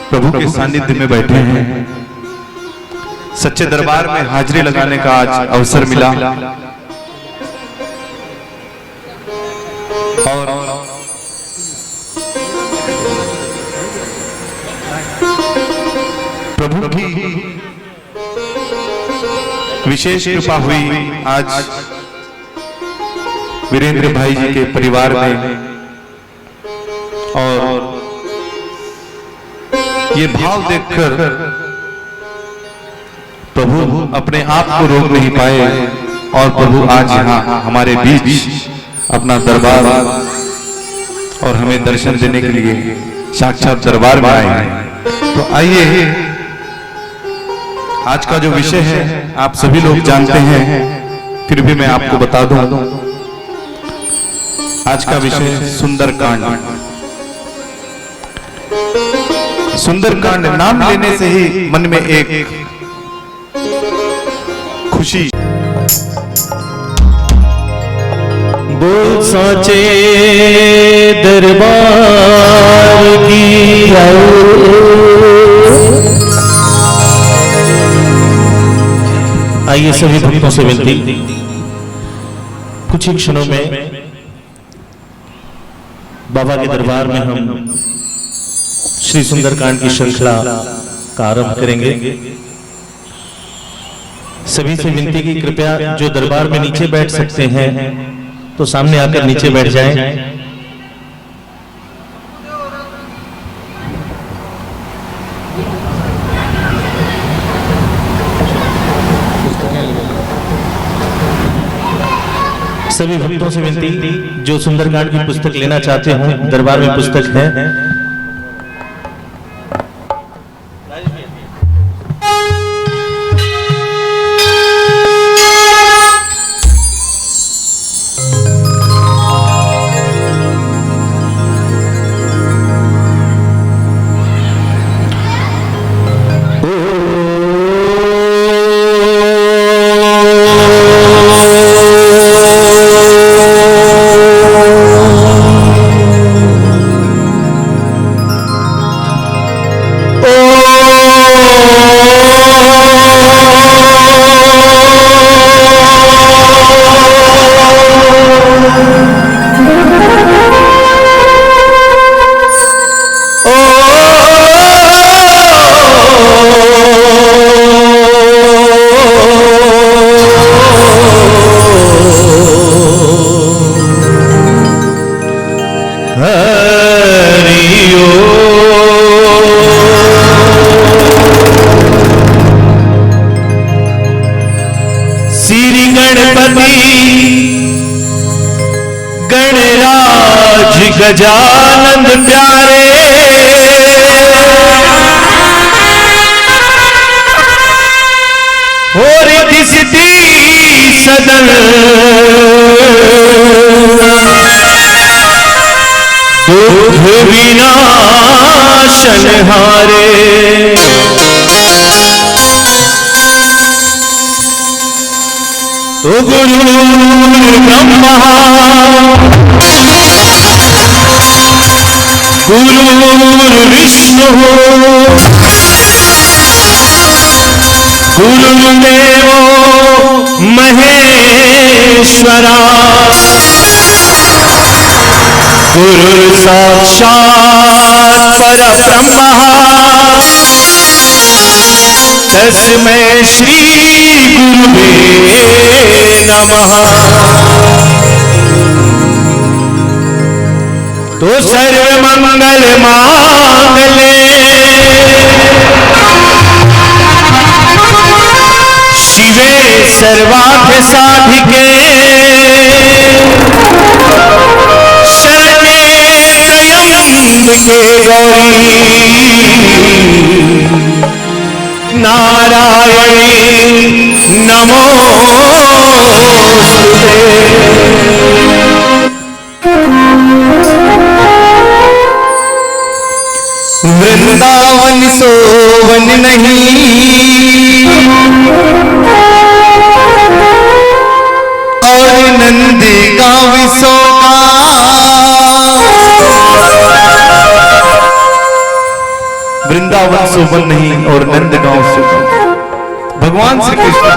प्रभु के सानिध्य में बैठे हैं। सच्चे दरबार में हाजिरी लगाने का आज अवसर मिला और प्रभु की विशेष कृपा हुई। आज वीरेंद्र भाई जी के परिवार में और ये भाव देखकर प्रभु अपने आप को रोक नहीं पाए और प्रभु आज यहाँ हमारे बीच अपना दरबार और हमें दर्शन देने के लिए साक्षात दरबार में आए हैं। तो आइए, आज का जो विषय है आप सभी लोग जानते हैं, फिर भी मैं आपको बता दूं। आज का विषय सुंदरकांड। सुंदरकांड नाम लेने से ही मन में एक खुशी। बोल साचे दरबार की आइए सभी भक्तों से विनती, कुछ ही क्षणों में बाबा के दरबार में हम श्री सुंदरकांड की श्रृंखला का आरंभ करेंगे। सभी से विनती की कृपया जो दरबार में नीचे बैठ सकते हैं तो सामने आकर नीचे बैठ जाएं। सभी भक्तों से विनती, जो सुंदरकांड की पुस्तक लेना चाहते हो दरबार में पुस्तक है। गजानंद प्यारे और दिसती सदन दुख विनाशन हारे। तो गुरु ब्रह्मा गुरु विष्णु गुरुदेव महेश्वरा गुरु साक्षात् परब्रह्म तस्मै श्री गुरुवे नमः। तो सर्वमंगल मांगले शिवे सर्वार्थ साधिके शरण्ये त्र्यंबके गौरी नारायणी नमोस्तुते। वृंदावन सोवन नहीं और नंदी गाँव सोगा। वृंदावन शोभन नहीं और नंदगांव शोभन। भगवान श्री कृष्ण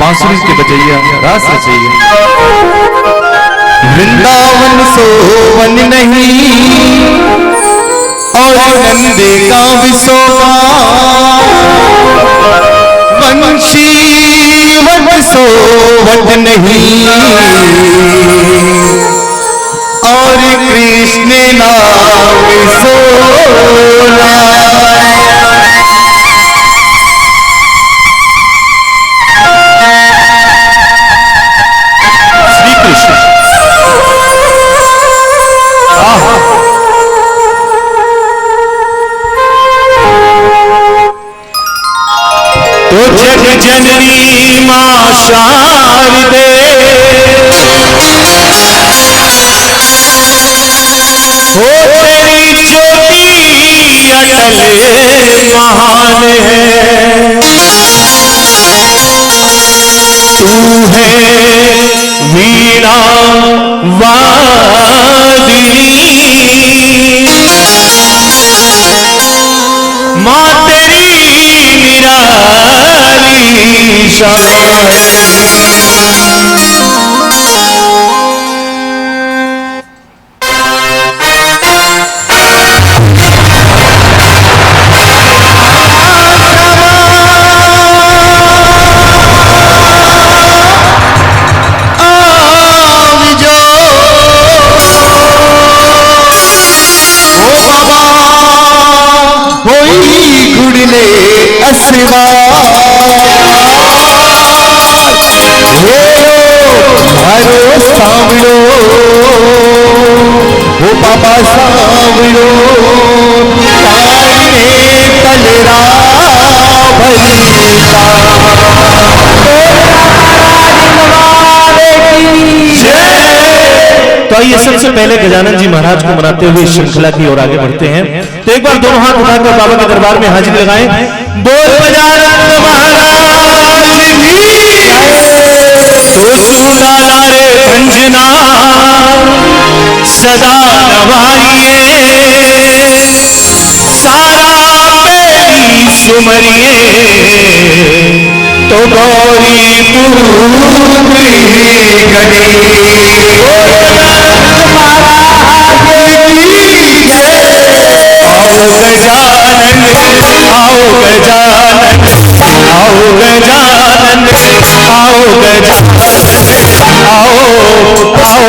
बांसुरी के बजैया रास रचैया। वृंदावन शोभन नहीं और नंदगांव शोभन। वंशी वन शोभन नहीं और कृष्ण नाम सोना। श्री कृष्ण तो जग जननी मां शारदे हो तेरी ज्योति अटल महान है। तू है वीणा वादिनी मां तेरी निराली शान। सांवलो हो बाबा सांवलो तारे तलरा तो आइए सबसे पहले गजानन जी महाराज को मनाते हुए श्रृंखला की ओर आगे बढ़ते हैं। तो एक बार दोनों हाथ उठाकर बाबा के दरबार में हाजिरी लगाएं। बोल गजानन महाराज की तो सुना रे भंजना सदा नवाइए सारा पेरी सुमरिए तो गौरी पूरी गणी। आओ गजानन आओ गजानन आओ गजानन आओ गजानन आओ आओ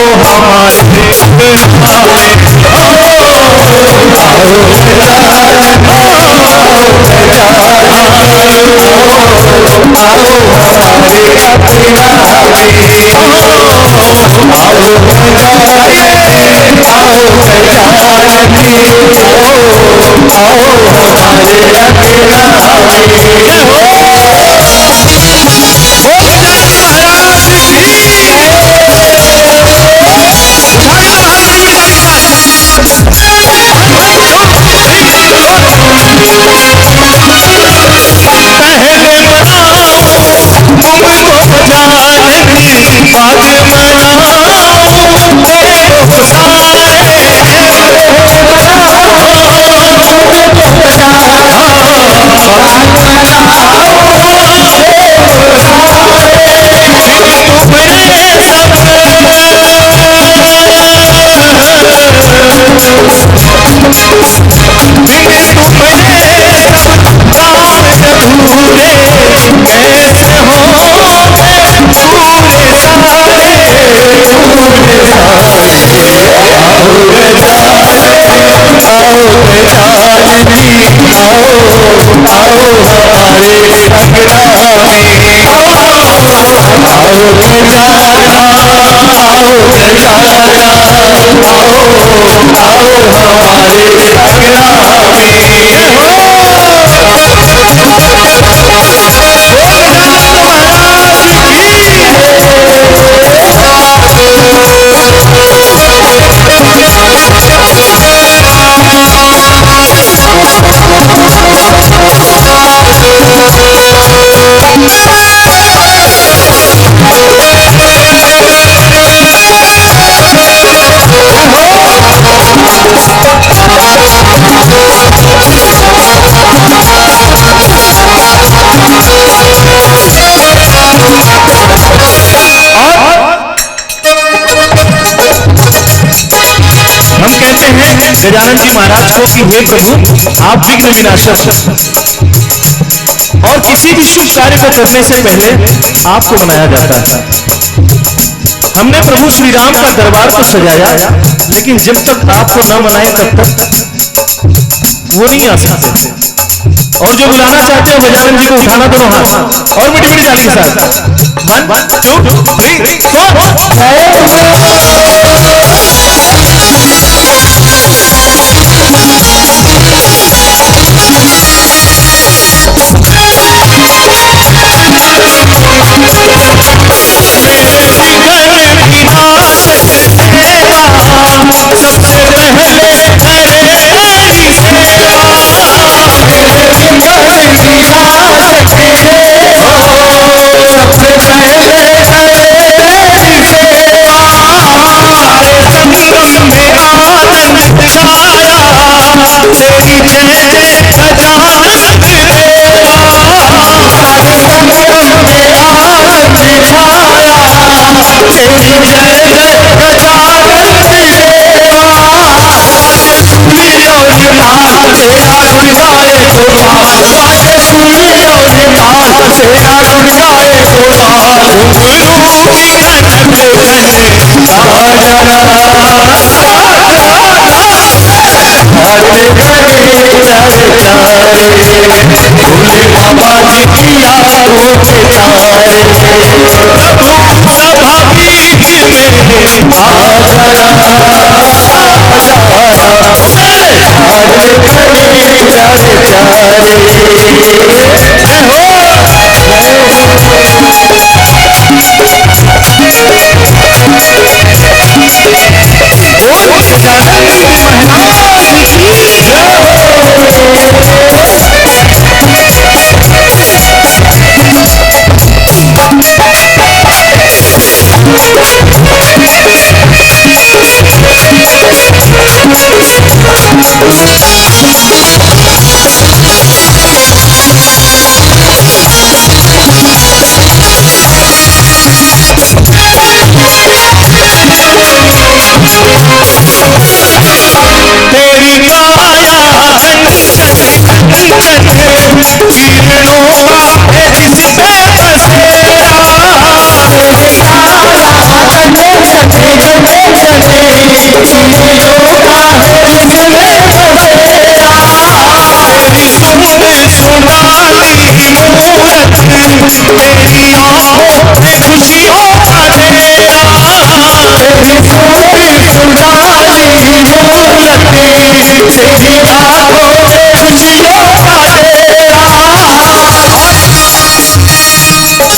हमारे गजानन जी महाराज को कि हे प्रभु आप विघ्न विनाशक और किसी भी शुभ कार्य को करने से पहले आपको मनाया जाता है। हमने प्रभु श्री राम का दरबार को सजाया, लेकिन जब तक आपको न मनाए तब तक वो नहीं आ सकते। और जो बुलाना चाहते हैं गजानन जी को उठाना दोनों हाथ और मीठी मीठी ताली के साथ 1 2 3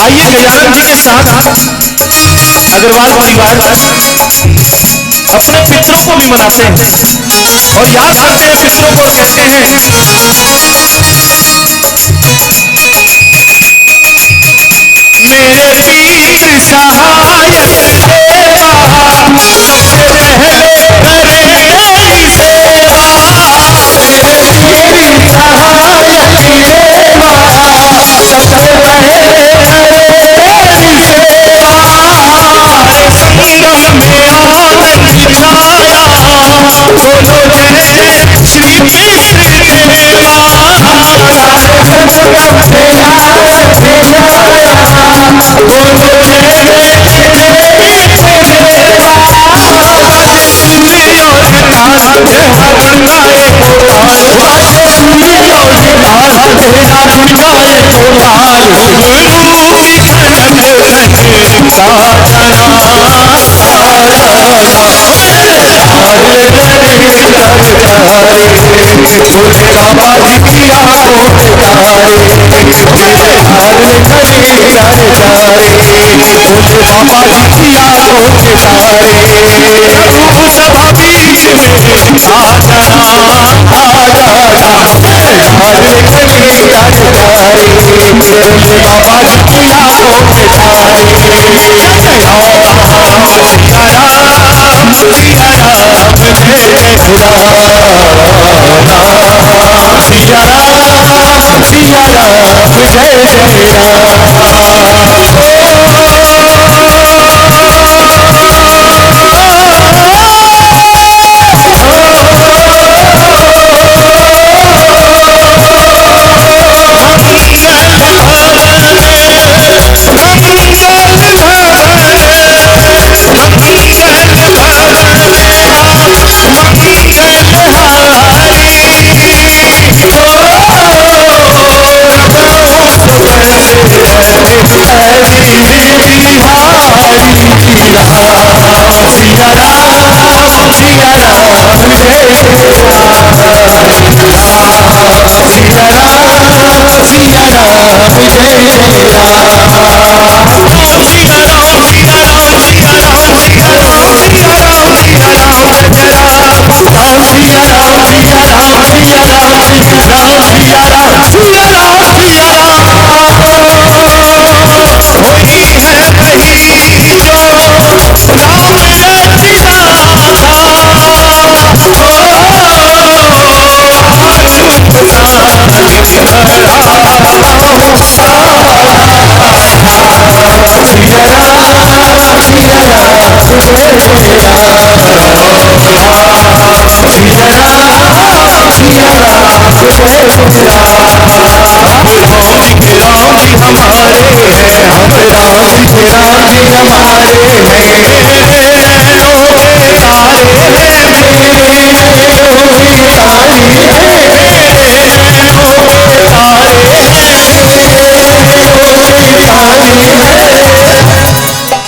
आइए गजानन जी के साथ अग्रवाल परिवार अपने पितरों को भी मनाते हैं और याद करते हैं पितरों को, कहते हैं मेरे पितृ सहाय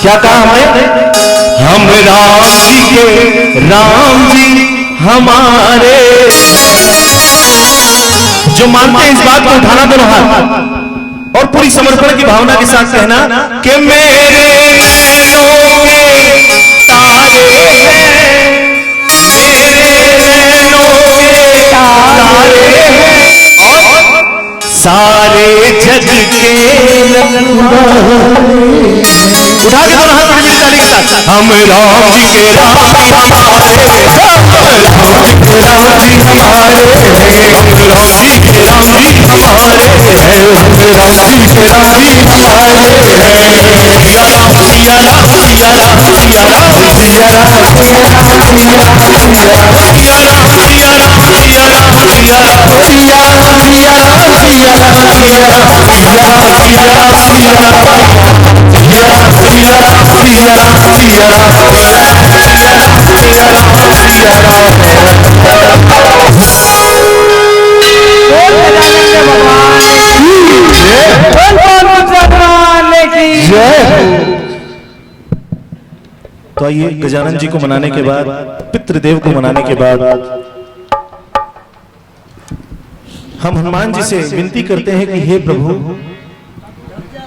क्या कहा हमें? हम राम जी के राम जी हमारे। जो मानते हैं इस बात को उठाना दोनों हाथ और पूरी समर्पण की भावना के साथ कहना कि मेरे नैनों के तारे हैं, मेरे नैनों के तारे हैं और सारे जग के उठा के दोनों हाथ ताली के साथ हम राम जी के राम जी हमारे, राम जी के राम जी हमारे, राम जी के राम जी हमारे, राम जी के राम जी हमारे। सिया राम सिया राम सिया राम सिया राम सिया राम सिया राम सिया राम सिया राम सिया राम सिया राम सिया राम सिया राम सिया राम सिया राम सिया राम सिया राम सिया राम सिया तो आइए गजानन जी को मनाने के बाद, पितृदेव को मनाने के बाद हम हनुमान जी से विनती करते हैं कि हे प्रभु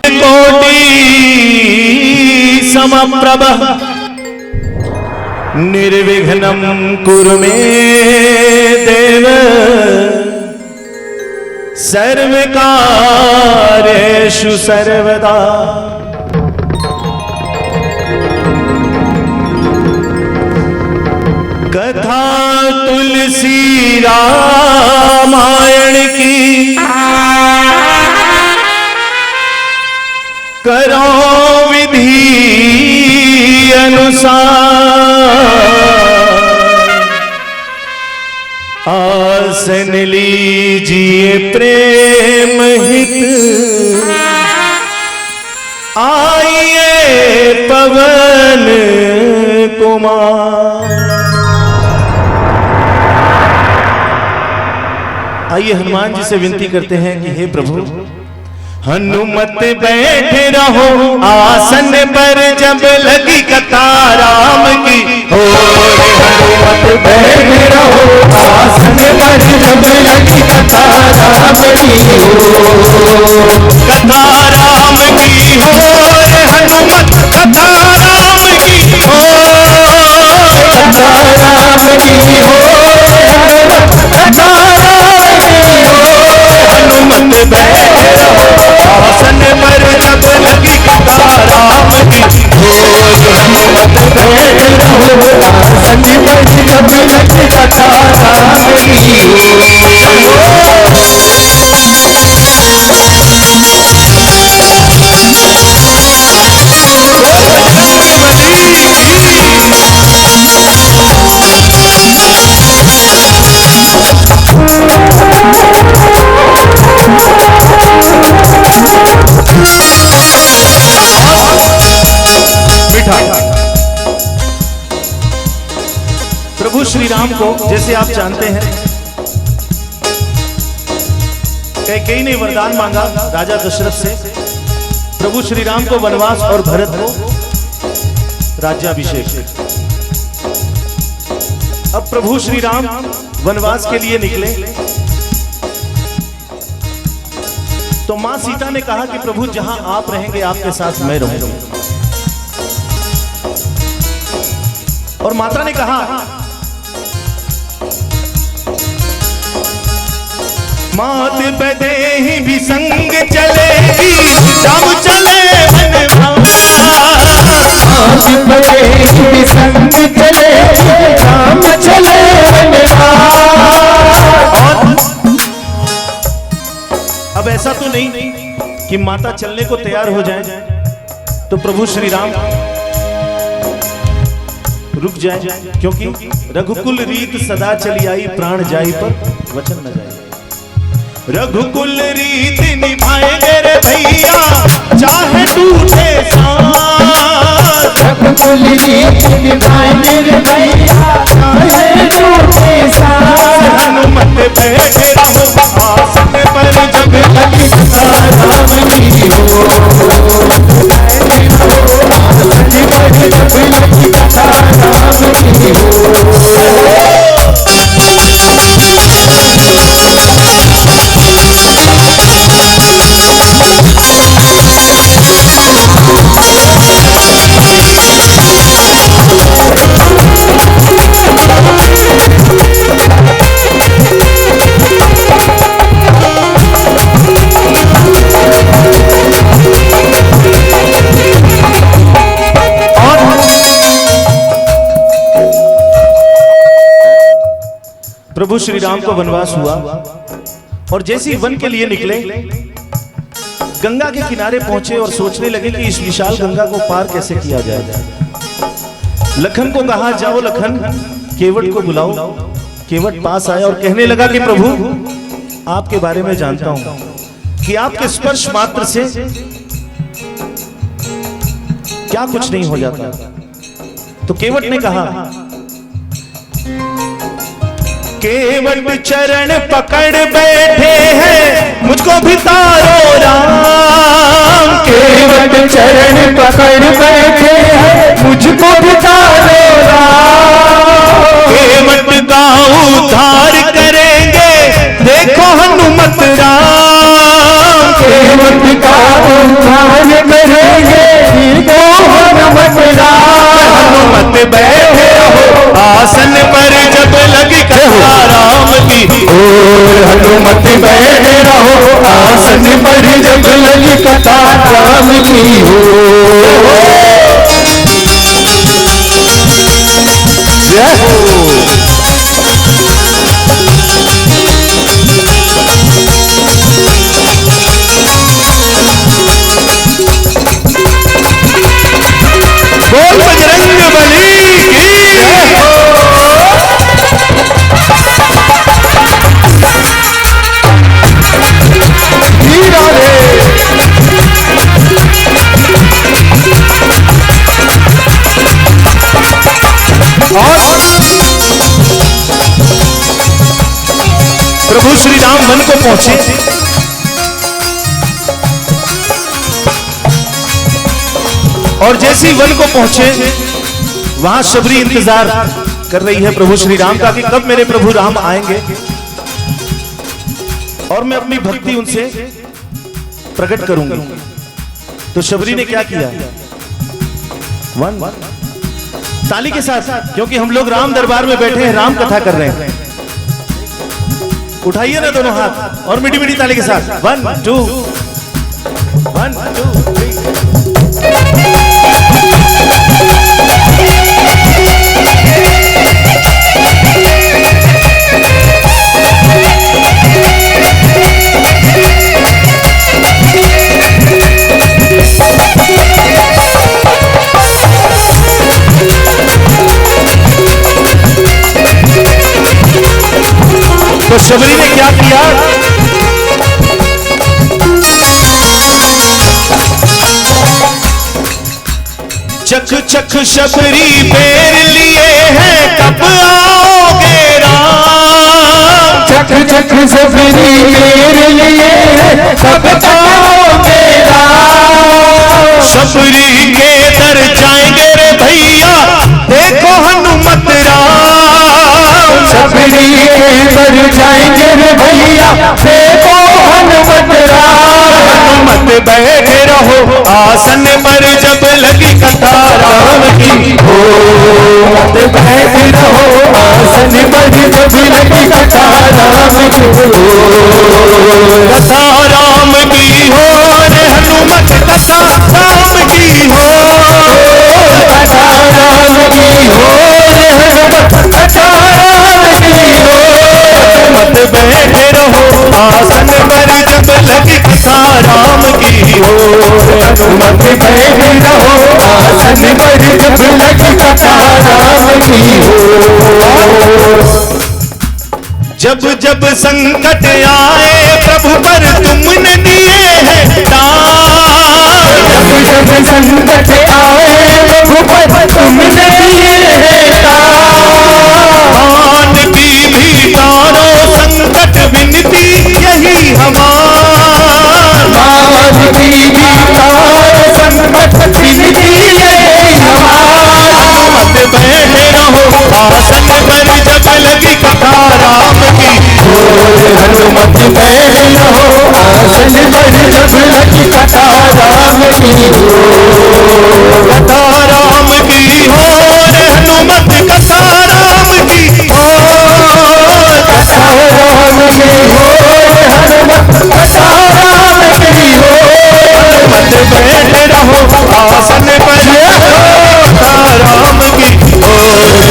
कोटि समप्रभ निर्विघ्नं कुरु मे देव सर्वकार्येषु सर्वदा। कथा तुलसी रामायण की करो विधि अनुसार, आसन लीजिए प्रेम हित, आइए पवन कुमार। आइए हनुमान जी से विनती करते हैं कि हे प्रभु हनुमत बैठे रहो आसन पर जब लगी कथा राम की हो। हनुमत बैठे रहो आसन पर जब लगी कथा राम की हो। कथा राम की हो हनुमत कथा राम की हो। कथा राम की हो कथा राम की हो। हनुमत बैठे रहो आसन पर जब लगी कथा राम की हो। हनुमत बैठे रहो आसन पर जब लगी कथा राम की हो। प्रभु श्री राम को जैसे आप जानते हैं कैकेयी ने वरदान मांगा राजा दशरथ से, प्रभु श्री राम को वनवास और भरत को राज्याभिषेक। अब प्रभु श्री राम वनवास के लिए निकले तो मां सीता ने कहा कि प्रभु जहां आप रहेंगे आपके साथ मैं रहूंगा। और माता ने कहा मात बदे ही भी संग चलेगी राम चले वनवास। मात बदे ही भी संग चलेगी राम चले वनवास। अब ऐसा तो नहीं कि माता चलने को तैयार हो जाए तो प्रभु श्री राम रुक जाए, क्योंकि रघुकुल रीत सदा चली आई प्राण जाई पर वचन न जाए। रघुकुल रीति निभाएंगे रे भैया चाहे टूटे सांस। रघुकुल रीति निभाएंगे रे भैया चाहे टूटे सांस। हनुमत बैठे रहो आसन पर जब लगी राम की हो प्रभु श्री राम को वनवास हुआ और जैसे ही वन के लिए निकले गंगा के किनारे पहुंचे और सोचने लगे कि इस विशाल गंगा को पार कैसे किया जाए। लखन को कहा जाओ लखन केवट को बुलाओ। केवट पास आया और कहने लगा कि प्रभु आपके बारे में जानता हूं कि आपके स्पर्श मात्र से क्या कुछ नहीं हो जाता। तो केवट ने कहा केवट चरण पकड़ बैठे हैं मुझको भी तारो राम। केवट चरण पकड़ बैठे हैं मुझको भी तारो राम। केवट का उद्धार करेंगे देखो हनुमत राम। केवट का उद्धार करेंगे देखो हनुमत राम। हनुमत बैठे रहो आसन पर जब लगी कथा राम की। हनुमत बैठे रहो आसन पर जब लगी कथा राम की हो। जय हो। बोल बजरंग बली की जय हो। प्रभु श्री राम वन को पहुंचे और जैसे ही वन को पहुंचे वहां शबरी इंतजार कर रही है प्रभु श्री राम का कि कब मेरे प्रभु राम आएंगे और मैं अपनी भक्ति उनसे प्रकट करूंगी। तो शबरी ने क्या किया वन ताली के साथ, क्योंकि हम लोग राम दरबार में बैठे हैं राम कथा कर रहे हैं। उठाइए ना दोनों हाथ और मीठी मीठी ताली के साथ 1 2 1 2 3। तो शबरी ने क्या किया चख चख शबरी पैर लिए हैं कब आओगे राम। चख चख शबरी पैर लिए हैं कब आओगे राम। शबरी के दर जाएंगे रे भैया देखो हनुमत राम। शबरी के दर जाएंगे रे भैया देखो हनुमत राम। हनुमत बैठे रहो आसन पर जब लगी कथा राम की हो। मत बैठे रहो आसन पर जब लगी कथा राम की हो। कथा राम की हो रे हनुमत कथा राम की हो। कथा राम की हो रे हनुमत कथा राम की हो। मत बैठे रहो आसन पर जब लगी कथा राम की हो। हनुमत बैठे रहो आसन पर जब लगी कथा राम की हो। जब जब संकट आए संकट आए प्रभु तुमने मान की भी तारो संकट विनती यही हमार, मान की भी तारो संकट विनती यही हमार। मत बैठे रहो आसन पर जब लगी कथा राम की, हनुमत बैठे रहो आसन पर जब लगी कथा राम की, कथा राम की हो रे हनुमत, कथा राम की हो, कथा राम की हो हनुमत, कथा राम की हो। मत बैठे रहो आसन पर कथा राम की हो,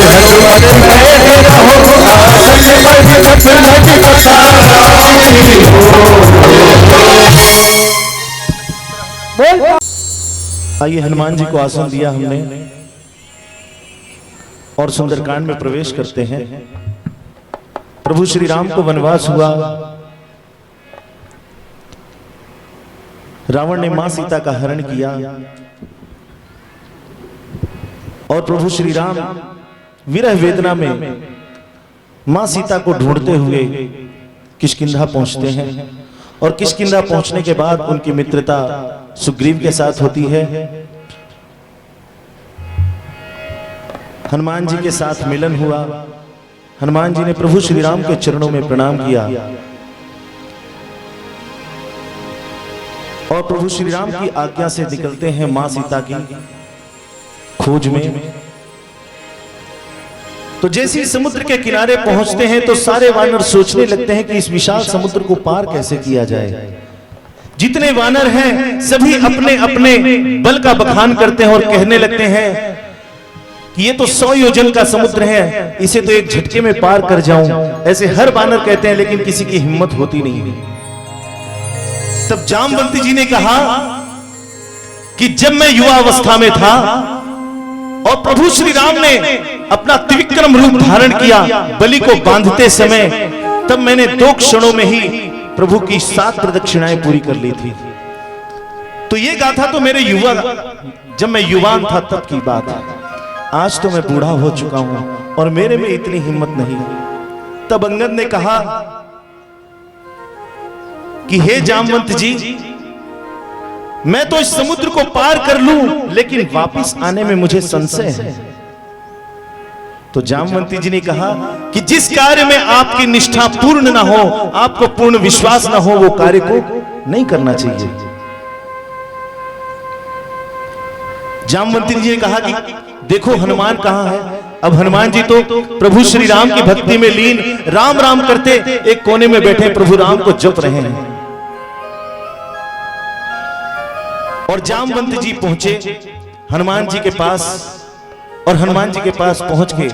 हनुमत बैठे रहो आसन पर जब लगी कथा राम की हो। आइए हनुमान जी को आसन दिया हमने और सुंदरकांड में प्रवेश करते हैं। प्रभु श्री राम को वनवास हुआ, रावण ने मां सीता का हरण किया और प्रभु श्री राम विरह वेदना में मां सीता को ढूंढते हुए किष्किंधा पहुंचते हैं और किष्किंधा पहुंचने के बाद उनकी मित्रता सुग्रीव के साथ होती है। हनुमान जी के साथ मिलन हुआ, हनुमान जी ने प्रभु श्री राम के चरणों में प्रणाम किया और प्रभु श्री राम की आज्ञा से निकलते हैं मां सीता की खोज में। तो जैसे ही समुद्र के किनारे पहुंचते हैं तो सारे वानर सोचने लगते हैं कि इस विशाल समुद्र को पार कैसे किया जाए। जितने वानर हैं सभी अपने अपने बल का बखान करते हैं और कहने लगते हैं कि ये तो 100 योजन का समुद्र है, इसे तो एक झटके में पार कर जाऊं। ऐसे हर वानर कहते हैं लेकिन किसी की हिम्मत होती नहीं है। तब जामवंती जी ने कहा कि जब मैं युवा अवस्था में था और प्रभु श्री राम ने अपना त्रिविक्रम रूप धारण किया बलि को बांधते समय, तब मैंने 2 क्षणों में ही प्रभु की 7 प्रदक्षिणाएं पूरी कर ली थी। तो ये गाथा तो मेरे जब मैं युवान था तब की बात है। आज तो मैं बूढ़ा हो चुका हूं और मेरे में इतनी हिम्मत नहीं। तब अंगद ने कहा कि हे जामवंत जी, मैं तो इस समुद्र को पार कर लूं लेकिन वापस आने में मुझे संशय है। तो जामवंती जी ने कहा कि जिस कार्य में आपकी निष्ठा पूर्ण ना हो, आपको पूर्ण विश्वास ना हो, वो कार्य को नहीं करना चाहिए। जामवंती जी ने कहा कि देखो हनुमान कहां है। अब हनुमान जी तो प्रभु श्री राम की भक्ति में लीन राम राम करते एक कोने में बैठे प्रभु राम को जप रहे हैं। और जामवंत जी पहुंचे हनुमान जी के पास और हनुमान जी के पास पहुंच के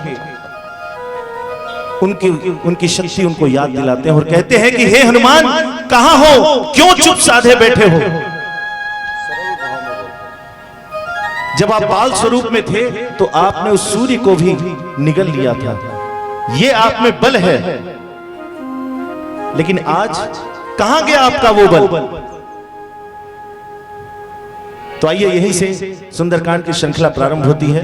उनकी शक्ति उनको याद दिलाते हैं और कहते हैं कि हे हनुमान, कहां हो, क्यों चुप साधे बैठे हो। जब आप बाल स्वरूप में थे तो आपने उस सूर्य को भी निगल लिया था, ये आप में बल है, लेकिन आज कहां गया आपका वो बल। तो आइए यहीं से सुंदरकांड की श्रृंखला प्रारंभ होती है।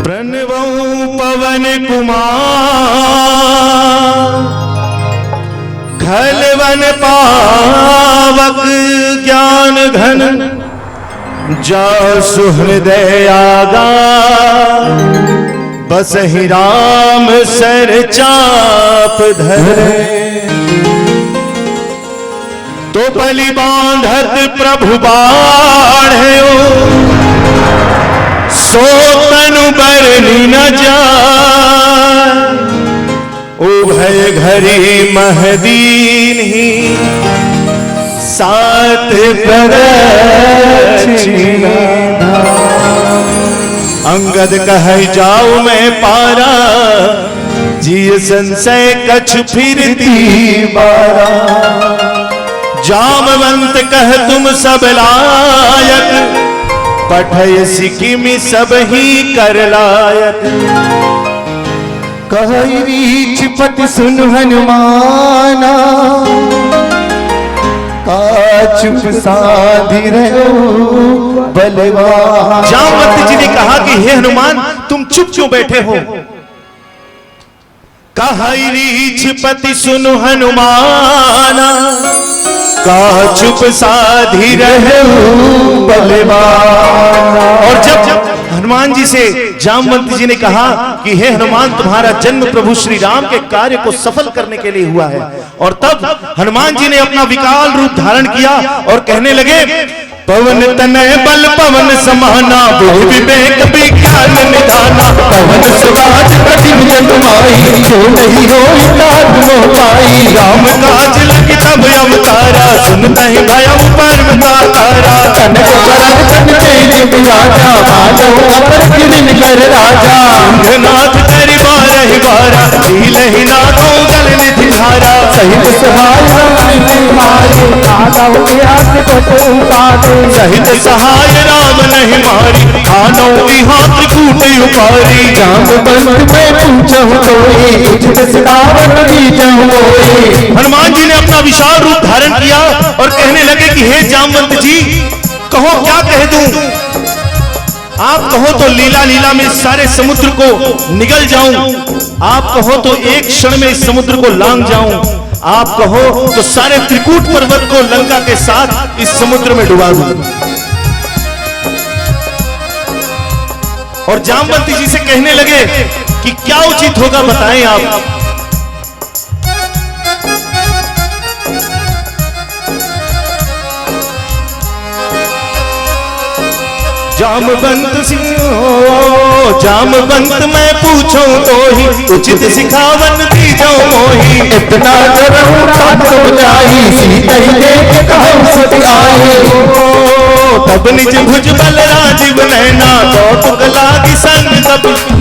प्रणवं पवन कुमार खलवन पावक ज्ञान घन जासु हृदय आगा बसहि राम सर चाप धरे। तो बलि बांधत प्रभु बाढ़ो सो तनु बरनी न जाय। उभय घरी महदीन ही सात प्रदक्षिणा। अंगद कह जाऊं मैं पारा जिय संशय कछ फिरती बारा। जामवंत कह तुम सब लायक पठय सिकिमि सब ही कर लायक। कहि रीछ पति सुन हनुमाना, का चुप साधी रहो बलवान। जामवंत जी ने कहा कि हे हनुमान तुम चुप क्यों बैठे हो? कहि रीछ पति सुनु हनुमाना, का चुप साधी रहो बलवान। और जब हनुमान जी से जामवंत जी ने कहा कि हे हनुमान तुम्हारा जन्म प्रभु श्री राम के कार्य को सफल करने के लिए हुआ है, और तब हनुमान जी ने अपना विकराल रूप धारण किया और कहने लगे पवन तनय बल पवन समाना, बुद्धि विवेक विज्ञान निधाना, पवन सुराज कठिन जगमाई, जो नहीं हो मोह पाई। राम काज लगी तब अवतारा, सुनता ही भयउ परम तारा। कनक वरद कन तेज राजा, माधव अपर किरिन कर राजा। नाथ करि बारहि बारा, लीलहि नाथों गल निधि धारा। सहित सहाय राम नहीं मारे, कानव व्यास को उपादे। सहित सहाय राम नहीं मारी, खानों विहां त्रिकूट उपारी। जामवंत मैं पूछहु कोई, तुझ सिखावन दीजहु मोई। हनुमान जी ने अपना विशाल रूप धारण किया और कहने लगे कि हे जामवंत जी कहो क्या कह दूं? आप कहो तो लीला लीला में सारे समुद्र को निगल जाऊं, आप कहो तो एक क्षण में इस समुद्र को लांग जाऊं, आप कहो तो सारे त्रिकूट पर्वत को लंका के साथ इस समुद्र में डुबा दूं। और जामवंत जी से कहने लगे कि क्या उचित होगा बताएं आप। जामवंत जामवंत मैं पूछूं तो ही, उचित सिखावन दीजो मोही। इतना करहु तात जाई, सीता ही देख कहु सति आई। तब निज भुज बल राजीव नैना, कौतुक लागी संग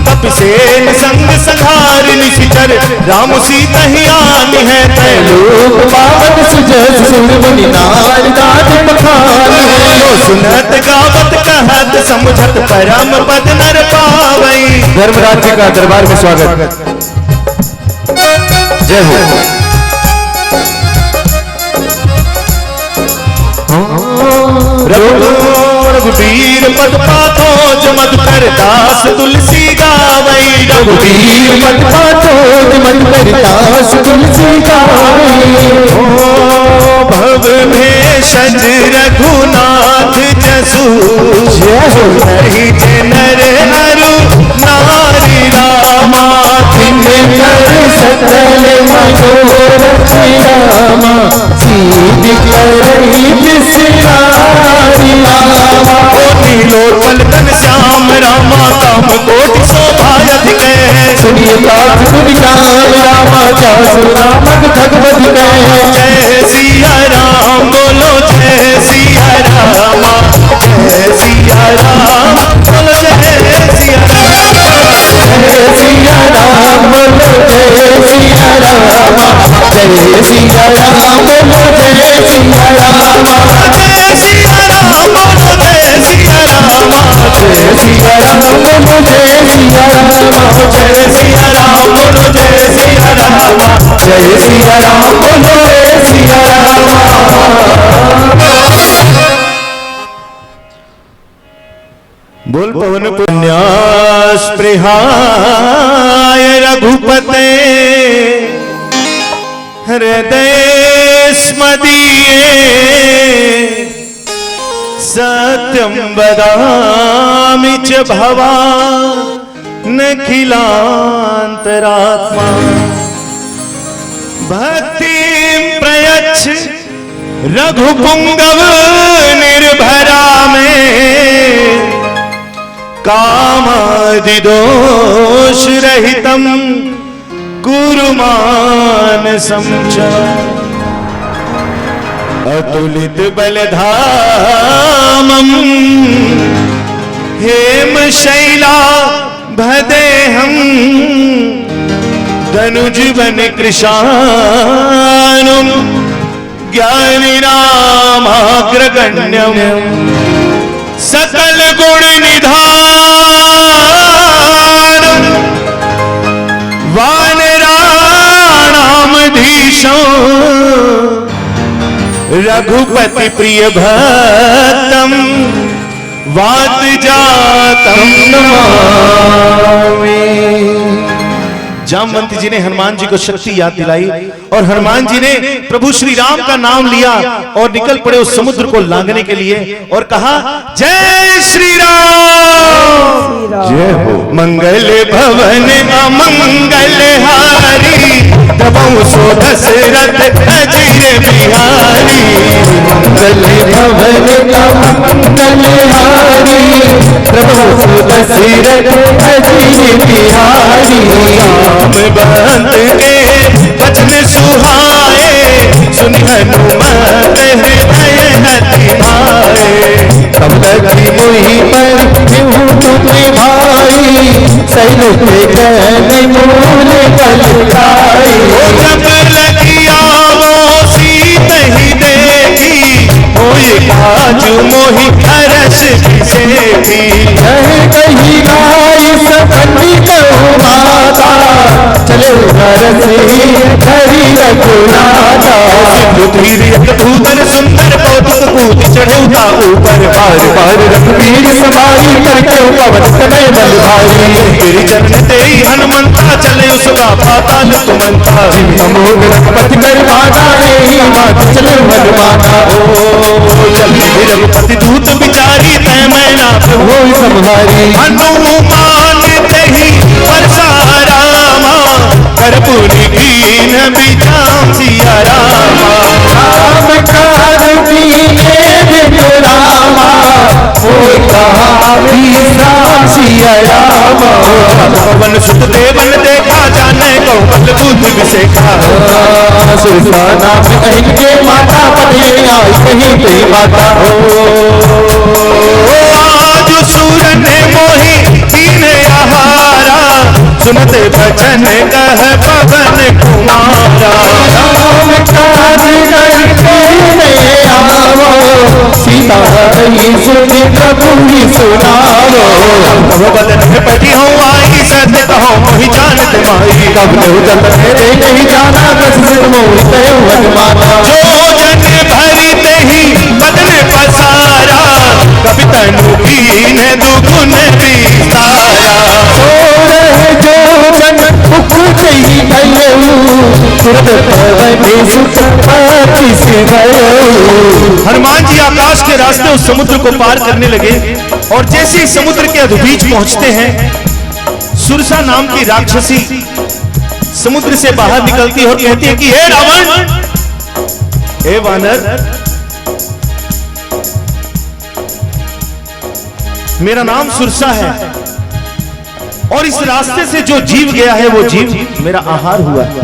तप सेन संग संहार निशिचर। राम सीता ही आनी है तय, लोक पावन सुजस सुर मुनि नार दात बखान है। सुनत गावत कहत समझत, परम पद नर पावई। धर्मराज का दरबार में स्वागत। जय हो। रघुवीर पद पाथो जमत कर, दास तुलसी गावई। रघुवीर पद पाथो जमत कर, दास तुलसी गावई। भव भेषज रघुनाथ जसु, नहीं जे नर हरु नारी रामा। कर सकल मनोरथ रामा, सीधि करहि बिसरारी रामा। नीलोत्पल घन श्याम रामा, काम कोटि शोभा अधिक है। सुनिए गाथ सुनि श्याम रामा, जासु नामक भगवत कह। जय सिया राम बोलो, जय सिया रामा, जय सिया राम बोलो, जय सिया राम। जय सिया राम बोलो, जय सिया रामा, जय सिया राम बोलो, जय सिया रामा। जय सिया राम बोलो, जय सिया रामा, जय सिया राम बोलो, जय सिया रामा, जय सिया राम बोलो, जय सिया रामा, जय सिया राम बोलो, जय सिया रामा। बोल पवन पुण्यास प्रिहाय रघुपते, हृदय स्मदीये। सत्यं वदामि च भवानखिलान्तरात्मा। भक्तिं प्रयच्छ रघुपुंगव निर्भरा में, कामादिदोष रहितं कुरु मानसं च। अतुलित बलधामं हेमशैला भदेहं, धनुजवन कृशानुं ज्ञानी रामाग्रगण्यं। सकल गुण निधान वानराणामधीशो रघुपति प्रिय भक्तम वात जातम नमामि। जामवंत जी ने हनुमान जी को शक्ति याद दिलाई और हनुमान जी ने प्रभु श्री राम का नाम लिया और निकल पड़े उस समुद्र को लांघने के लिए और कहा, जय श्री राम, जय हो। मंगल भवन अमंगल हारी, तबौ सो दशरथ अजिर बिहारी। मंगल भवन अमंगल हारी, तबौ सो दशरथ अजिर बिहारी। बंद के वचन सुहाए, सुन हनुमत हृदय हति भाए। तब लगी मोहि पर क्यों तुझे भाई, सैल के कहन मूल बल खाई। जब लगी आवो सीत ही देखी, होई काजू मोहि हरस सेठी। कही गाय सपनी कहो माता, चलो हरस हरि रघुनाथा। भूधर सुंदर कौतुक कूद चढ़ौता ऊपर, बार बार रघुवीर समाई करके पवन समय बल भारी। तेरी चरण तेरी हनुमंता, चले उसका पाताल तुमंता। अमोघ रघुपति कर माता रे, मात चलो हनुमाना। रघुपति दूत बिचारी तय मैना हो संहारी। हनुमान तेहि परसा रामा, कर्पूरी कीन बिचाम सिया रामा। राम कार कीने बिनु रामा, होय कहा राम सिया रामा। पवन सुत देवन देखा, जाने को बल बुद्धि विशेखा। सुरसा नाम कहीं के माता, पढ़े आई कहीं के माता। आज सुर ने मोहि दीन आहारा, सुनते भजन कह पवन कुमारा। राम कार करके आवो, सीता ही सुन प्रभु ही सुनावो। बदन में पटी हो आई, सत्य कहो मोहि जानत माई। कब लो जत मेरे नहीं जाना, बस सिर मोहि कहो हनुमाना। जो जन भरी तेहि बदन पसारा, कभी तनु कीन दुगुन विस्तारा। जो जन मुकुट ही भयो, तुरत पवन सुत पति से भयो। हनुमान जी आकाश के रास्ते उस समुद्र को पार करने लगे और जैसे ही समुद्र के अधोबीच पहुंचते हैं, सुरसा नाम की राक्षसी समुद्र से बाहर निकलती है और कहती है कि हे रावण, हे वानर, मेरा नाम सुरसा है और इस रास्ते से जो जीव गया है वो जीव मेरा आहार हुआ है।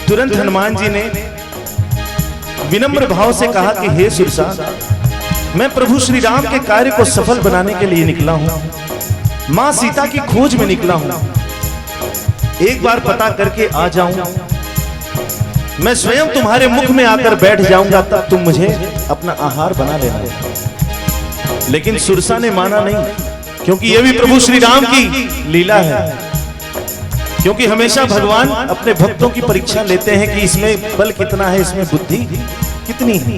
तुरंत हनुमान जी ने विनम्र भाव से कहा कि हे सुरसा, मैं प्रभु श्री राम के कार्य को सफल बनाने के लिए निकला हूं, मां सीता की खोज में निकला हूं। एक बार पता करके आ जाऊं, मैं स्वयं तुम्हारे मुख में आकर बैठ जाऊंगा, तब तुम मुझे अपना आहार बना लेना। लेकिन सुरसा ने माना नहीं, क्योंकि यह भी प्रभु श्री राम की लीला है। क्योंकि हमेशा भगवान अपने भक्तों की परीक्षा लेते हैं कि इसमें बल कितना है, इसमें बुद्धि कितनी है।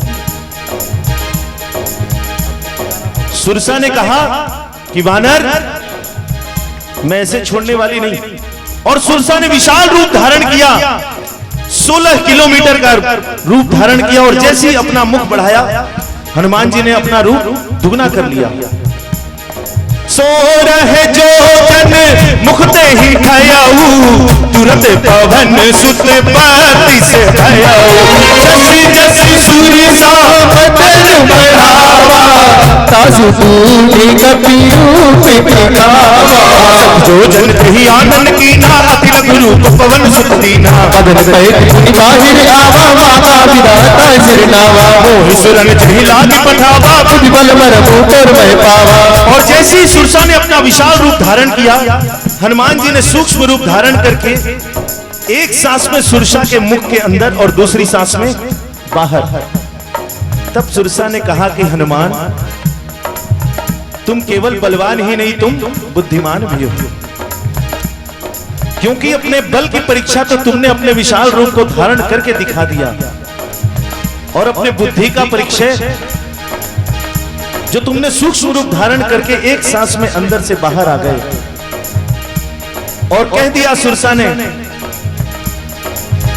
सुरसा ने कहा कि वानर, मैं ऐसे छोड़ने वाली नहीं। और सुरसा ने विशाल रूप धारण किया, 16 किलोमीटर का रूप धारण किया और जैसे ही अपना मुख बढ़ाया, हनुमान जी ने अपना रूप दुगना कर लिया। सो रहे जो जन मुखते ही ठयाऊ, तुरंत पवन सुत पति से भयाऊ। जसी जसी सूर्य सा बदन बढ़ावा, तासु तूने कपिरू पिकावा। जो जन ही आनंद की ना, अतिल गुरु पवन सुत दीना। पदन पैठ बाहिर आवा, माता विधाता सिरनावा। मोहि सुरन चहिला की पठावा, बुद्धि बल मर ऊपर मैं पावा। और जैसे ही सुरसा ने अपना विशाल रूप धारण किया, हनुमान जी ने सूक्ष्म रूप धारण करके एक सांस में सुरसा के मुख के अंदर और दूसरी सांस में बाहर। तब सुरसा ने कहा कि हनुमान, तुम केवल बलवान ही नहीं, तुम बुद्धिमान भी हो, क्योंकि अपने बल की परीक्षा तो तुमने अपने विशाल रूप को धारण करके दिखा दिया, और अपने बुद्धि का परिचय जो तुमने सूक्ष्म रूप धारण करके एक सांस में अंदर से बाहर आ गए और कह दिया सुरसा ने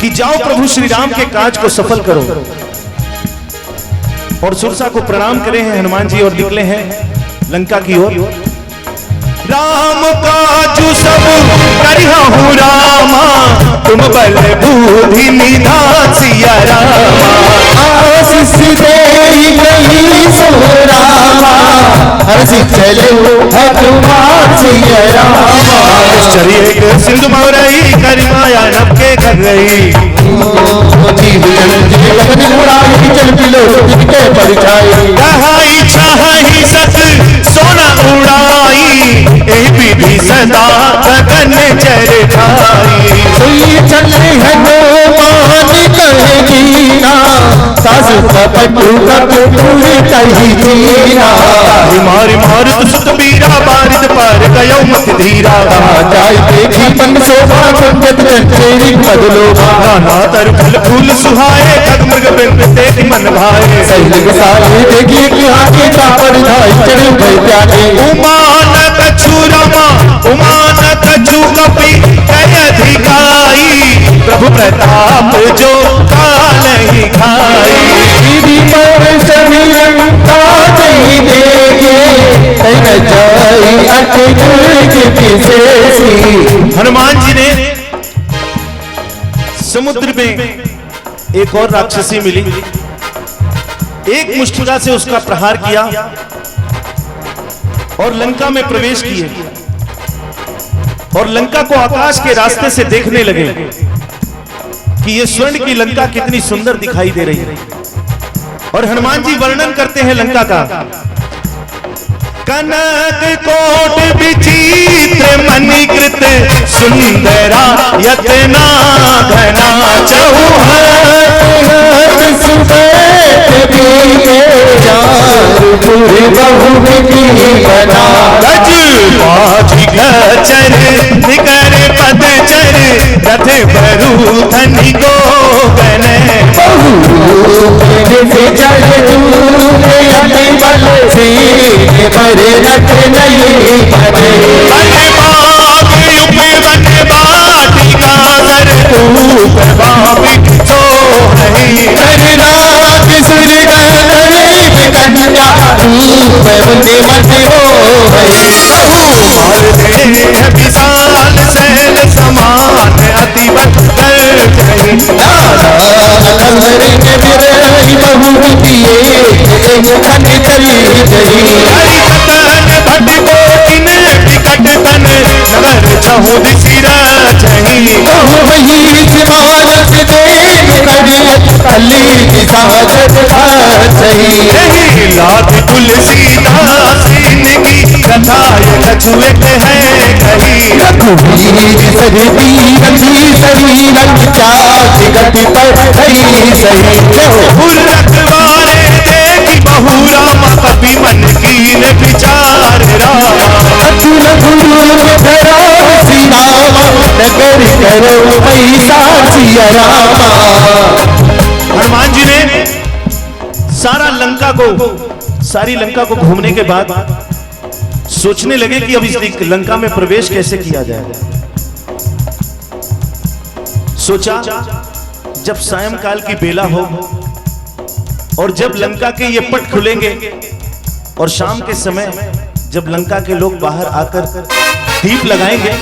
कि जाओ प्रभु श्री राम के काज को सफल करो। और सुरसा को प्रणाम करे हैं हनुमान जी और निकले हैं लंका की ओर। राम काजु सब करिहु रामा, तुम बल बुद्धि निधान सिया रामा। आशीष देई गई सो रामा, हर्षि चले हनुमान सिया रामा। चरिए सिंधु मौरई करी माया नभ के घर रही, चल पिलो के परिछाई। कहाई चाही सत सोना उड़ाई, एही विधि सदा गगन चर खाई। सुई चले हनुमान कहे दीना, सास कपटू कपटू कही दीना। मारी मारुत सुत बीरा, बारिद पार गयो मत धीरा। जाय देखी मन शोभा, संगत तेरी बदलो। नाना तर फल फूल सुहाए, खग मृग बिंद देख मन भाए। सैनिक साले देखी कि आगे का परिधाय चढ़ गए त्यागे। उमान कछु रमा, उमान कछु कपि कय अधिकाई, प्रभु प्रताप जो काल ही खाई। दीदी पर सभी लंका नहीं देखे, तैन जाई अटक किसेसी। हनुमान जी ने समुद्र में एक और राक्षसी मिली, एक मुष्टिका से उसका प्रहार किया और लंका में प्रवेश किए, और लंका को आकाश के रास्ते से देखने लगे कि ये स्वर्ण की लंका कितनी सुंदर दिखाई दे रही है। और हनुमान जी वर्णन करते हैं लंका का। कनक कोट विचित्र मणिकृत, सुंदरा यतना घना चौहद। गज पाछी गचर निकर पदचर, रथ बरु धनि गोगन। विशाल सैल समान अति तुलसीदास की कथा कछुए है कही। रखवारे देखी बहु रामा, कभी मन कीन विचार रामा। हनुमान जी ने सारी लंका को घूमने के बाद सोचने लगे कि अब इस लंका में प्रवेश कैसे किया जाए। सोचा जब सायंकाल की बेला हो और जब लंका के ये पट खुलेंगे और शाम के समय जब लंका के लोग बाहर आकर दीप लगाएंगे,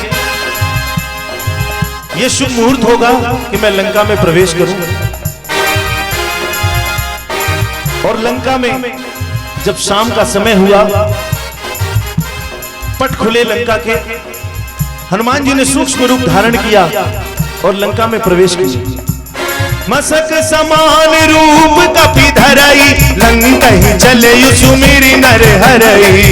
ये शुभ मुहूर्त होगा कि मैं लंका में प्रवेश करूं। और लंका में जब शाम का समय हुआ, पट खुले लंका के, हनुमान जी ने सूक्ष्म रूप धारण किया और लंका में प्रवेश किया। मसक समान रूप कपि धरई, लंका ही चले सुमिरि नर हरई।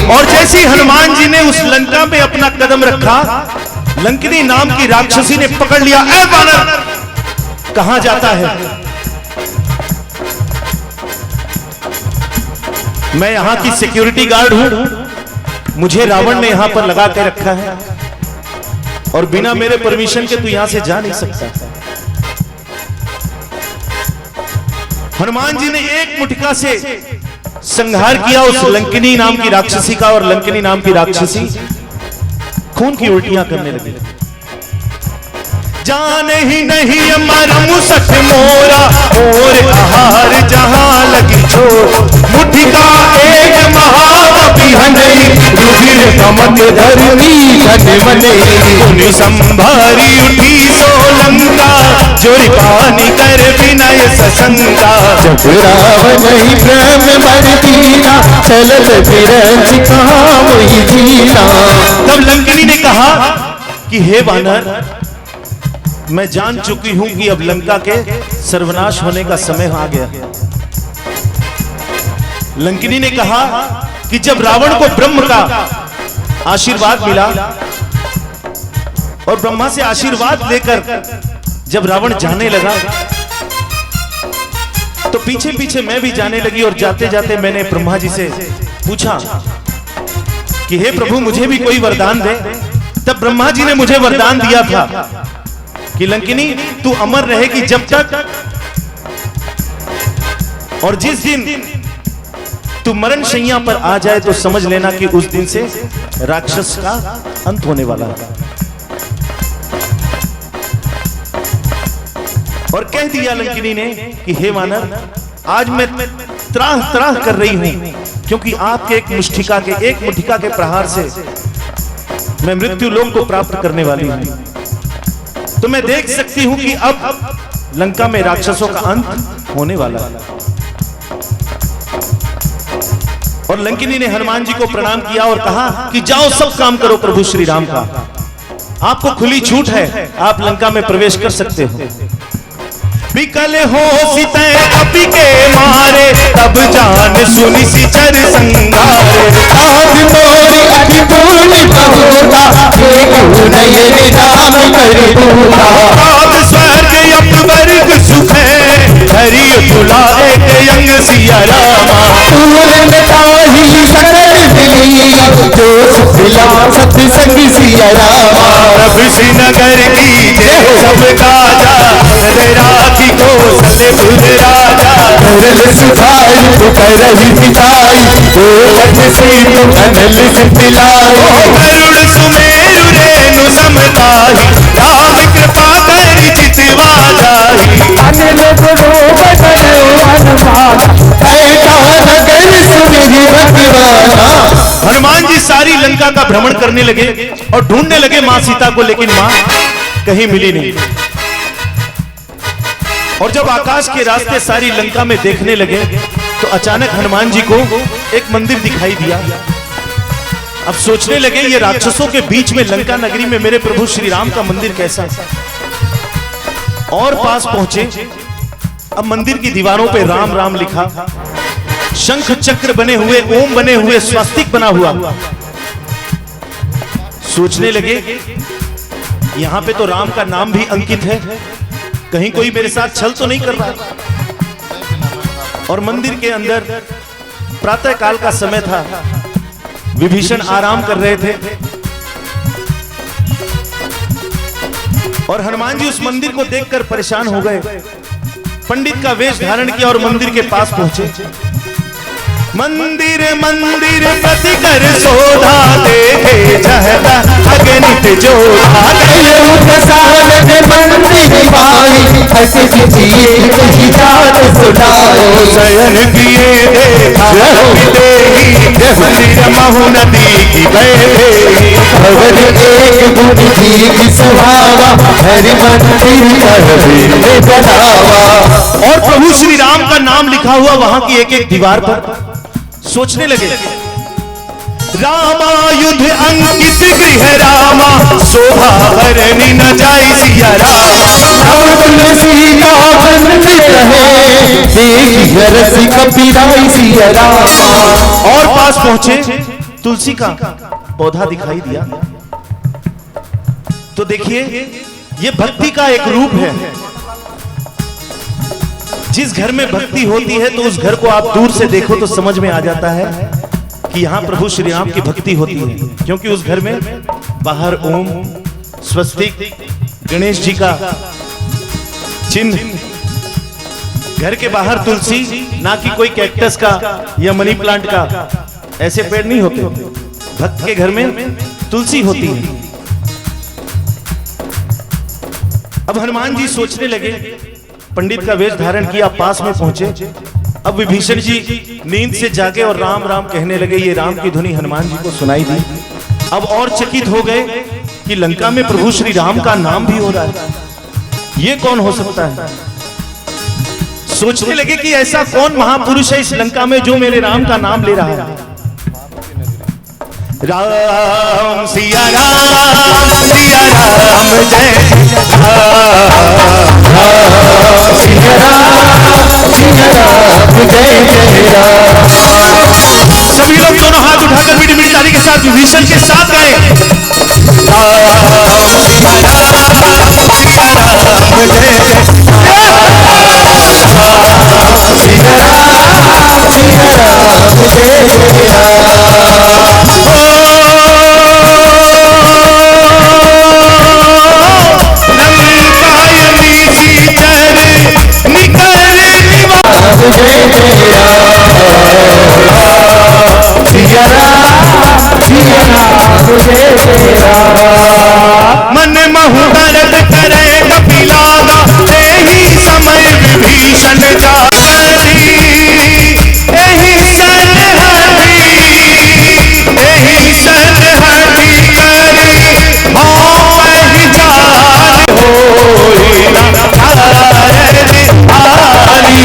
और जैसी हनुमान जी ने उस लंका में अपना कदम रखा, लंकिनी नाम की राक्षसी ने पकड़ लिया। ए वानर, कहां जाता है? मैं यहां की सिक्योरिटी गार्ड हूं, मुझे रावण ने यहां पर लगा के रखा है और बिना मेरे परमिशन के तू यहां से जा नहीं सकता। हनुमान जी ने एक मुठिका से संहार किया उस लंकिनी नाम की राक्षसी का, और लंकिनी नाम की राक्षसी खून की उल्टियां करने लगी। जाने ही नहीं मरम सख मोरा और आहार जहां लगी छोर, मुठिका एक महाविहनई रुधिर कमत धरनी घन मने, उन्हीं संभारी उठी सोलंका जोरी पानी कर विनय ससंका, जब रावण ही प्रेम मर दीना चलल बिरंज कहाँ मोहि जीना। तब लंकिनी ने कहा कि हे वानर, मैं जान चुकी हूं कि अब लंका के सर्वनाश होने का समय आ गया। लंकिनी ने कहा कि जब रावण को ब्रह्म का आशीर्वाद मिला और ब्रह्मा से आशीर्वाद लेकर जब रावण जाने लगा तो पीछे पीछे मैं भी जाने लगी, और जाते जाते मैंने ब्रह्मा जी से पूछा कि हे प्रभु मुझे भी कोई वरदान दे। तब ब्रह्मा जी ने मुझे वरदान दिया था कि लंकिनी तू अमर रहेगी जब तक, और जिस दिन तू मरण शैया पर आ जाए तो समझ लेना कि उस दिन से राक्षस का अंत होने वाला है। और कह दिया लंकिनी ने कि हे वानर, आज मैं त्राह त्राह कर रही हूं क्योंकि आपके एक मुठिका के प्रहार से मैं मृत्यु लोक को प्राप्त करने वाली हूं। तो मैं देख सकती हूं कि अब लंका में राक्षसों का अंत होने वाला है। और लंकिनी ने हनुमान जी को प्रणाम किया और कहा कि जाओ सब काम करो प्रभु श्री राम का, आपको खुली छूट है, आप लंका में प्रवेश कर सकते हो। विकल हो सीते कपि के मारे, तब जान सुनि सिचर संगारे, आज मोरी अति पूर्ण बहुता देखो नयन राम कर दूता। आप स्वर्ग अपवर्ग सुख है, हरि तुला एक यंग सिया रामा, पूर्ण ताही सकल मिली जो सुखला सत्संग सिया रामा। प्रभु श्रीनगर की जय सब काजा, राखी को सलेपुर राजा, करल सुखाई तो करही पिताई, ओ कट से तो कनल से पिलाई। गरुड़ सुमेरु रेणु समताही, राम कृपा करि चितवा जाही। अनिल गुरु बदन अनुसार, ऐसा नगर सुमिरि भगवाना। हनुमान जी सारी लंका का भ्रमण करने लगे और ढूंढने लगे मां सीता को, लेकिन मां कहीं मिली नहीं। और जब आकाश के रास्ते सारी लंका में देखने लगे तो अचानक हनुमान जी को एक मंदिर दिखाई दिया। अब सोचने लगे ये राक्षसों के बीच में लंका नगरी में मेरे प्रभु श्री राम का मंदिर कैसा। और पास पहुंचे, अब मंदिर की दीवारों पे राम राम लिखा, शंख चक्र बने हुए, ओम बने हुए, स्वास्तिक बना हुआ। सोचने लगे यहां पे तो राम का नाम भी अंकित है, कहीं कोई मेरे साथ छल तो नहीं कर रहा। और मंदिर के अंदर प्रातः काल का समय था, विभीषण आराम कर रहे थे और हनुमान जी उस मंदिर को देखकर परेशान हो गए। पंडित का वेश धारण किया और मंदिर के पास पहुंचे। मंदिर मंदिर पति कर सोधा, देखे जहता अगणित जोधा। शयन किए देखा मंदिर महु नदी की बैठे। एक गुण की सुहावा, हरि मंदिर बनावा। और प्रभु श्री राम का नाम लिखा हुआ वहां की एक एक दीवार पर। सोचने लगे रामायुध अंकित गृह रामा, शोभा हरणी न जाई सिया रामा। सीता रहे कपिराई सिया रामा। और पास पहुंचे, तुलसी का पौधा दिखाई दिया तो देखिए ये भक्ति का एक रूप है। जिस घर में भक्ति होती है तो उस घर को आप दूर से देखो तो समझ में आ जाता है कि यहाँ प्रभु श्री राम की भक्ति होती है, क्योंकि उस घर में बाहर ओम, स्वस्तिक, गणेश जी का चिन्ह, घर के बाहर तुलसी, ना कि कोई कैक्टस का या मनी प्लांट का, ऐसे पेड़ नहीं होते। भक्त के घर में तुलसी होती है। अब हनुमान जी सोचने लगे, पंडित का वेश धारण किया, पास में पहुंचे। अब विभीषण जी नींद से जागे और राम राम कहने लगे। ये राम की धुनी हनुमान जी को सुनाई दी। अब और चकित हो गए कि लंका में प्रभु श्री राम का नाम भी हो रहा है, ये कौन हो सकता है। सोचने लगे कि ऐसा कौन महापुरुष है इस लंका में जो मेरे राम का नाम ले रहा है। राम सिया राम सिया राम जय सिया राम जय जय राम। सभी लोग दोनों हाथ उठाकर मीठी मीठी ताली के साथ विभीषण के साथ गाएं। मन महु दर्द करे कपिलागा, एही समय विभीषण जागती, एही सन हटी करी भाव ही जान होई न हारी।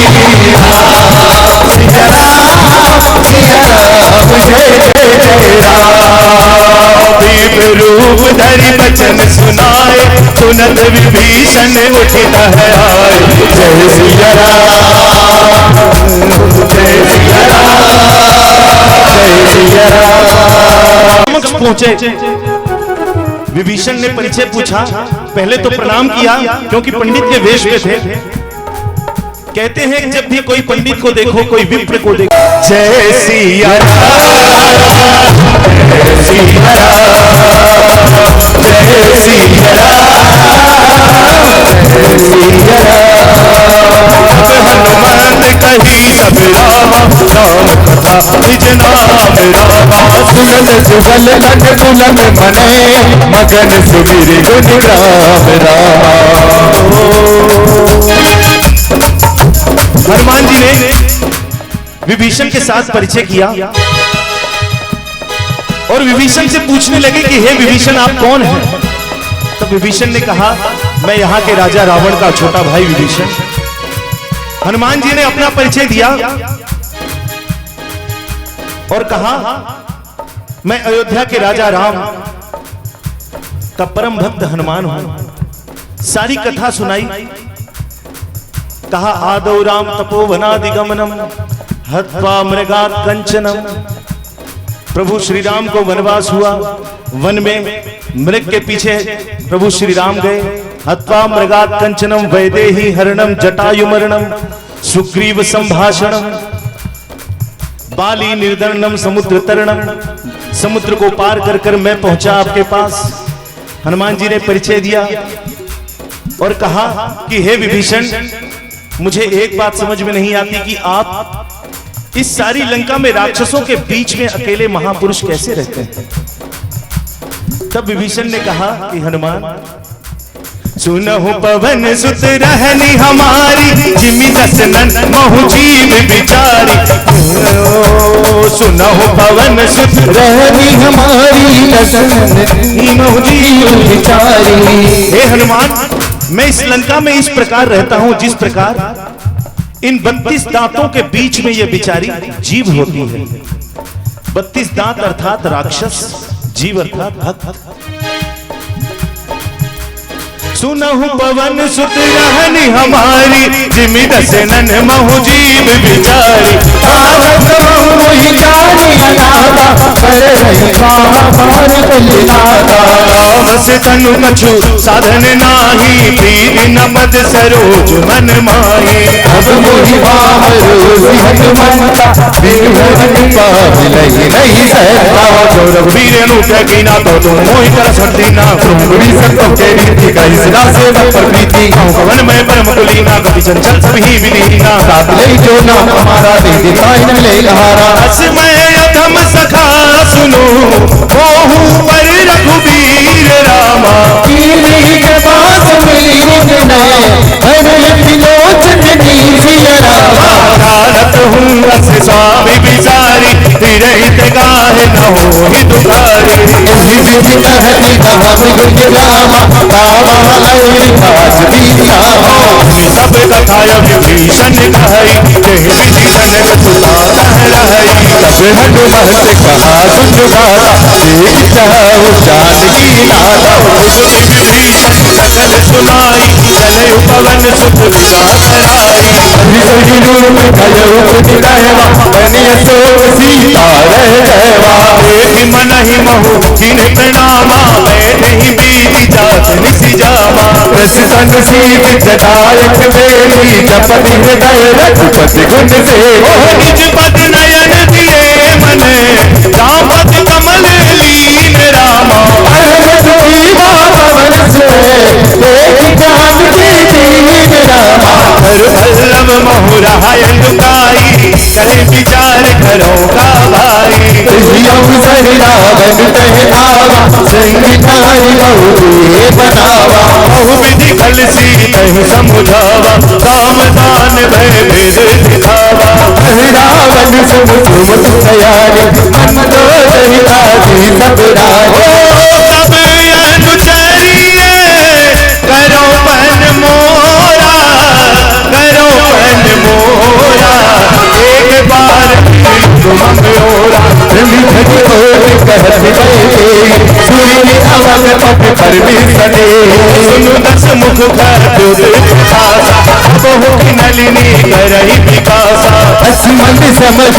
दिव्य रूप धरि बचन सुनाए, सुनत विभीषण उठित है आए। जय सिया राम जय सिया राम जय सिया राम। समक्ष पहुंचे, विभीषण ने परिचय पूछा। पहले तो प्रणाम किया क्योंकि पंडित के वेश में थे। कहते हैं कि जब भी कोई पंडित को देखो, कोई विप्र को देखो, जय सिया राम जय सिया राम जय सिया राम जय सिया राम। हनुमंत कही सब राम, राम कथा निज नाम राम। सुनत सुगल लग दुलन मने, मगन सुमिर गुण राम राम। हनुमान जी ने विभीषण के साथ परिचय किया और विभीषण से पूछने लगे कि हे विभीषण आप कौन हैं। तो विभीषण ने कहा मैं यहाँ के राजा रावण का छोटा भाई विभीषण। हनुमान जी ने अपना परिचय दिया और कहा मैं अयोध्या के राजा राम का परम भक्त हनुमान हूं। सारी कथा सुनाई। कहा आदौ राम तपोवनादिगमनम हत्वा मृगात् कंचनम। प्रभु श्री राम को वनवास हुआ, वन में मृग के पीछे प्रभु श्री राम गए। हत्वा मृगात् कंचनम वैदेही हरणम जटायुमरणम सुग्रीव संभाषणम बाली निर्दरणम समुद्र तरणम। समुद्र को पार कर कर मैं पहुंचा आपके पास। हनुमान जी ने परिचय दिया और कहा कि हे विभीषण, मुझे एक बात समझ में नहीं आती कि आप इस सारी लंका में राक्षसों के बीच में अकेले महापुरुष कैसे रहते हैं। तब विभीषण ने कहा कि हनुमान सुनहु पवन सुत रहनी हमारी, जिमि दसनन महु जीव बिचारी। सुनहु पवन सुत रहनी हमारी, दसनन महु जीव बिचारी। हे हनुमान, मैं इस लंका में इस प्रकार रहता हूं जिस प्रकार इन 32 दांतों के बीच में यह बिचारी जीव होती है। 32 दांत अर्थात राक्षस, जीव अर्थात भक्त। सुनहु पवन सुत रहनी हमारी, जिमि दसनन महु जीव बिचारी। आवत महु मोहि जानी अनावा, बस तनु कछु साधन नाही, प्रीति न पद सरोज मन माही। अब मोहि बाहरो हनुमंता, बिनु हनुमा मिलहि नहीं सहता। वीर अनुठ कीना तो तुम मोहि कर सकती ना, तुमरी संतों के रीति कही सदा से पर प्रीति। पवन में परम कुलीना, कपि चंचल सब ही विलीना। साथ ले जो नाम हमारा दे देता इन ले लहारा। असमय अधम सखा सुनो, मोहु पर रघुवीर रामा। कीरी के पास मिली नए, हरे विलोचन सिया रामा। भारत हूँ रस स्वामी बिचारी, हित गाहे न हो दुखारी। विधि कहती कहा गुज रामा, बाबा लौरी काज दीता हो। सब कथा विभीषण कहई, विधि जनक सुता कहलाई। तब हनुमत कहा सुन गाता, एक चाहु जानकी नाता। विभीषण सकल सुनाई, चले पवन सुत विराट लाई। रूप कयो रहवा, बने सो सीता रह जयवा। एक मन ही महु जिन प्रणामा, बैठे ही बीती जात निसी जावा। रस संग सीत जटायक बेली, जपति हृदय रघुपति गुण से। निज पद नयन दिए मन, रामपद कमल लीन रामा। भल्लभ मोहुराय लुकाई, करे विचार करो का भाई। बहुविधि खल सीतहि समुझावा, राम दान भय भेद दिखावा। सब अनुचरिए करो पन मोरा, करो पन मोरा। एक बार तुम ओरा, सुनु दस मुख बहु की नलिनी करही विकासा। समझ